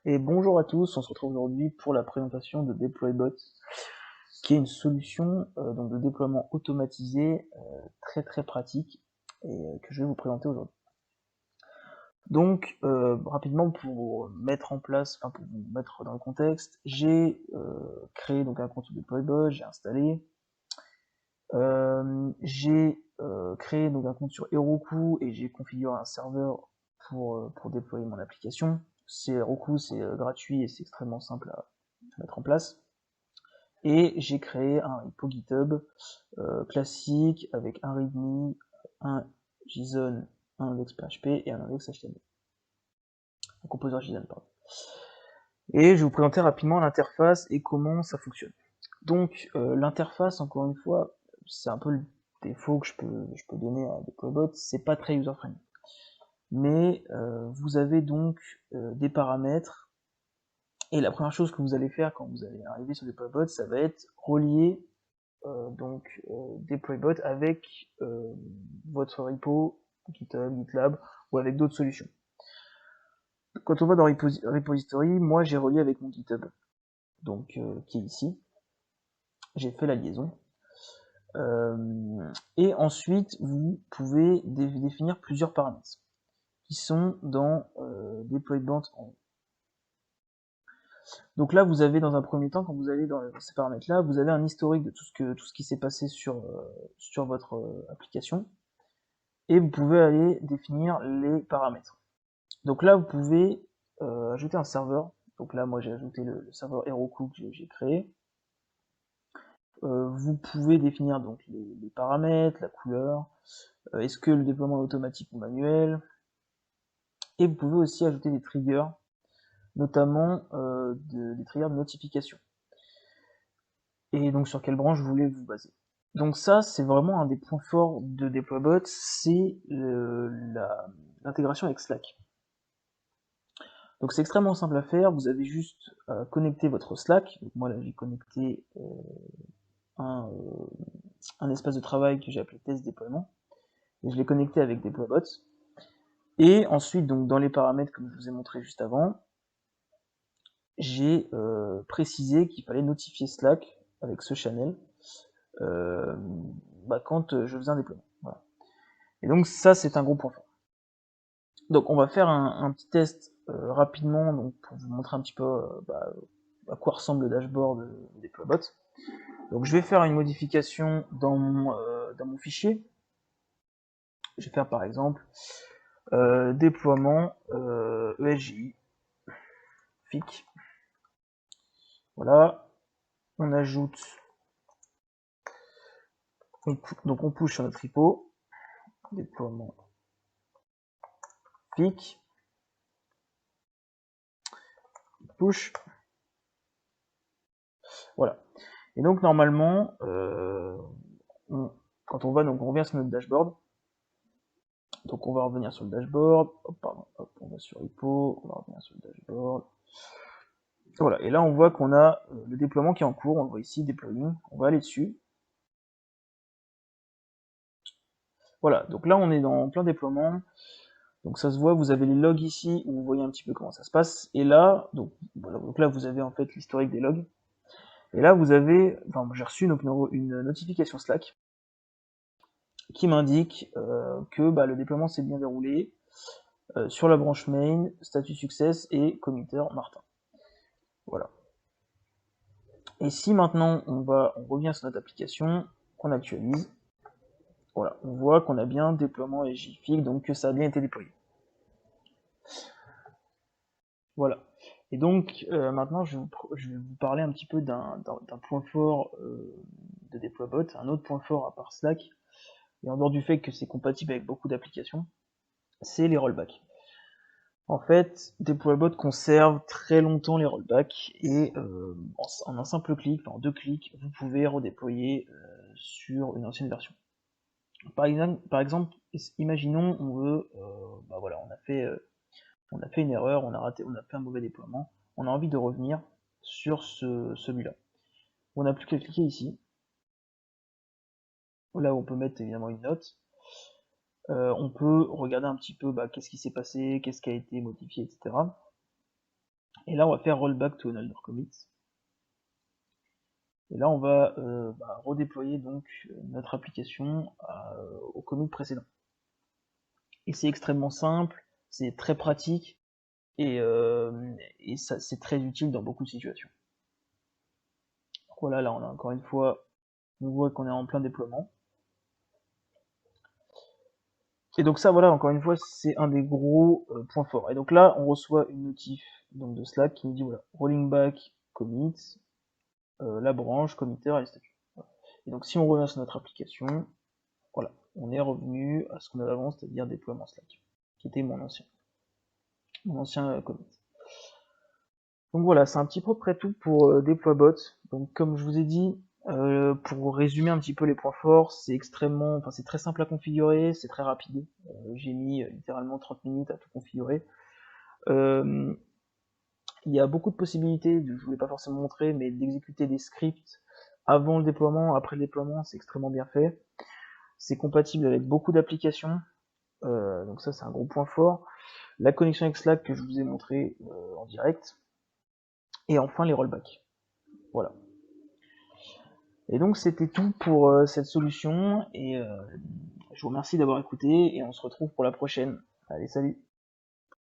Et bonjour à tous, on se retrouve aujourd'hui pour la présentation de DeployBot, qui est une solution donc de déploiement automatisé très pratique et que je vais vous présenter aujourd'hui. Donc rapidement pour mettre en place, enfin pour vous mettre dans le contexte, j'ai créé donc un compte DeployBot, j'ai installé, j'ai créé donc un compte sur Heroku et j'ai configuré un serveur pour déployer mon application. Heroku, c'est gratuit et c'est extrêmement simple à mettre en place. Et j'ai créé un repo GitHub classique avec un README, un JSON, un index.php et un index HTML. Un composeur JSON, pardon. Et je vais vous présenter rapidement l'interface et comment ça fonctionne. Donc l'interface, encore une fois, c'est un peu le défaut que je peux donner à DeployBot, c'est pas très user-friendly. Mais vous avez donc des paramètres, et la première chose que vous allez faire quand vous allez arriver sur DeployBot, ça va être relier DeployBot avec votre repo, GitHub, GitLab, ou avec d'autres solutions. Quand on va dans Repository, moi j'ai relié avec mon GitHub, donc qui est ici. J'ai fait la liaison. Et ensuite, vous pouvez définir plusieurs paramètres qui sont dans DeployBot en haut. Donc là, vous avez dans un premier temps, quand vous allez dans ces paramètres-là, vous avez un historique de tout ce qui s'est passé sur votre application, et vous pouvez aller définir les paramètres. Donc là, vous pouvez ajouter un serveur. Donc là, moi, j'ai ajouté le serveur Heroku que j'ai créé. Vous pouvez définir donc les paramètres, la couleur, est-ce que le déploiement est automatique ou manuel, et vous pouvez aussi ajouter des triggers, notamment des triggers de notification. Et donc sur quelle branche vous voulez vous baser. Donc ça, c'est vraiment un des points forts de DeployBot, c'est l'intégration avec Slack. Donc c'est extrêmement simple à faire, vous avez juste à connecter votre Slack. Donc moi là j'ai connecté un espace de travail que j'ai appelé test déploiement, et je l'ai connecté avec DeployBot. Et ensuite, donc dans les paramètres comme je vous ai montré juste avant, j'ai précisé qu'il fallait notifier Slack avec ce channel quand je faisais un déploiement. Voilà. Et donc ça c'est un gros point fort. Donc on va faire un petit test rapidement donc, pour vous montrer un petit peu à quoi ressemble le dashboard de DeployBot. Donc je vais faire une modification dans mon fichier. Je vais faire par exemple déploiement ESGI FIC. Voilà. On ajoute, donc on push sur notre repo, déploiement FIC, push. Voilà. Et donc normalement, quand on revient sur notre dashboard. Donc on va revenir sur le dashboard, on va sur repo, on va revenir sur le dashboard. Voilà, et là on voit qu'on a le déploiement qui est en cours, on le voit ici, deploying, on va aller dessus. Voilà, donc là on est dans plein déploiement, donc ça se voit, vous avez les logs ici, où vous voyez un petit peu comment ça se passe, et là, donc, voilà, donc là vous avez en fait l'historique des logs, et là vous avez, enfin j'ai reçu une notification Slack, qui m'indique que le déploiement s'est bien déroulé, sur la branche main, statut success et committer Martin. Voilà. Et si maintenant on revient sur notre application, qu'on actualise, voilà, on voit qu'on a bien déploiement et JFIG, donc que ça a bien été déployé. Voilà. Et donc maintenant je vais vous parler un petit peu d'un point fort de DeployBot, un autre point fort à part Slack, et en dehors du fait que c'est compatible avec beaucoup d'applications, c'est les rollbacks. En fait, DeployBot conserve très longtemps les rollbacks, et en un simple clic, en 2 clics, vous pouvez redéployer sur une ancienne version. Par exemple, imaginons on veut, voilà, on a fait une erreur, on a fait un mauvais déploiement, on a envie de revenir sur celui-là. On n'a plus qu'à cliquer ici, là où on peut mettre évidemment une note. On peut regarder un petit peu qu'est-ce qui s'est passé, qu'est-ce qui a été modifié, etc. Et là, on va faire rollback to another commit. Et là, on va redéployer donc notre application au commit précédent. Et c'est extrêmement simple, c'est très pratique, et ça, c'est très utile dans beaucoup de situations. Donc voilà, là, on a encore une fois, on voit qu'on est en plein déploiement. Et donc ça, voilà, encore une fois, c'est un des gros points forts. Et donc là, on reçoit une notif donc de Slack qui nous dit, voilà, rolling back, commit, la branche, committer et le statut. Voilà. Et donc si on revient sur notre application, voilà, on est revenu à ce qu'on avait avant, c'est-à-dire déploiement Slack, qui était mon ancien commit. Donc voilà, c'est un petit peu près tout pour Deploybot. Donc comme je vous ai dit, pour résumer un petit peu les points forts, c'est c'est très simple à configurer, c'est très rapide. J'ai mis littéralement 30 minutes à tout configurer. Il y a beaucoup de possibilités, je vous l'ai pas forcément montré, mais d'exécuter des scripts avant le déploiement, après le déploiement, c'est extrêmement bien fait. C'est compatible avec beaucoup d'applications, donc ça c'est un gros point fort. La connexion avec Slack que je vous ai montré en direct. Et enfin les rollbacks. Voilà. Et donc c'était tout pour cette solution, et je vous remercie d'avoir écouté, et on se retrouve pour la prochaine. Allez, salut!